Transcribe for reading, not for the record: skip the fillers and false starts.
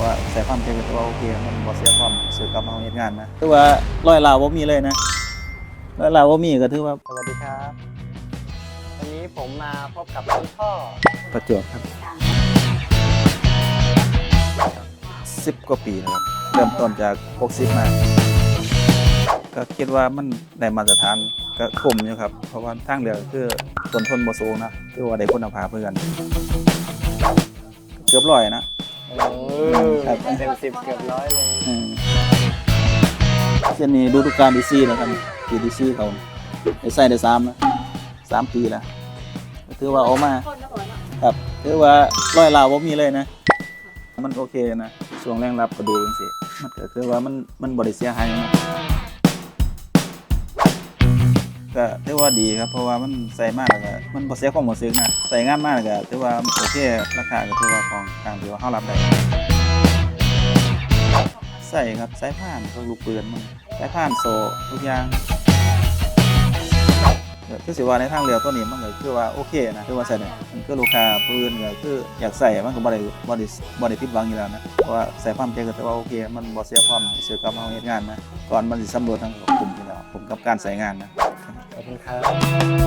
ว่าใส่ความใจก็ถือว่าโอเคมันบ่เสียความรู้สึกกับเฮาเฮ็ดงานนะถือว่าร้อยลาวบ่มีเลยนะร้อยลาวบ่มีก็ถือว่า สวัสดีครับวันนี้ผมมาพบกับคุณพ่อ ประจวบครับ10กว่าปีแล้วครับเริ่มต้นจาก60มาก็คิดว่ามันได้มาตรฐานก็คุ้มอยู่ครับเพราะว่าทางเลือกคือต้นทุนบ่สูงนะคือว่าได้คุณภาพเพื่อกันเกือบร้อยนะ ครับ เต็ม10เกือบร้อยเลย เส้นนี้ฤดูกาลที่4แล้วครับปีที่4เขาได้ใส่ได้3นะ3ปีแล้วก็ถือว่าออกมาครับถือว่าร้อยลาวบ่มีเลยนะมันโอเคนะช่วงแรงรับก็ดูจังซี่มันก็คือว่ามันบ่ได้เสียหายหยังนะก็ถือว่าดีครับเพราะว่ามันใส่มากแล้วก็มันบ่เสียความรู้สึกนะใส่งานมากก็ถือว่าโอเคราคาก็ถือว่าของกลางที่ว่าเฮารับได้ใส่ครับสายพานพวกลูกปืนมันสายพานโซ่ทุกอย่างคือสิว่าในทางเรือตัวนี้มันก็คือว่าโอเคนะคือว่าใส่ได้มันคือลูกค้าปืนก็คืออยากใส่มันก็บ่ได้ผิดหวังอยู่แล้วนะเพราะว่าใส่ความใจก็ถือว่าโอเคมันบ่เสียความรู้สึกกับเฮาเฮ็ดงานนะก่อนมันสิสำรวจทั้งกลุ่มอยู่แล้วผมกับการใส่งานนะ ขอบคุณครับ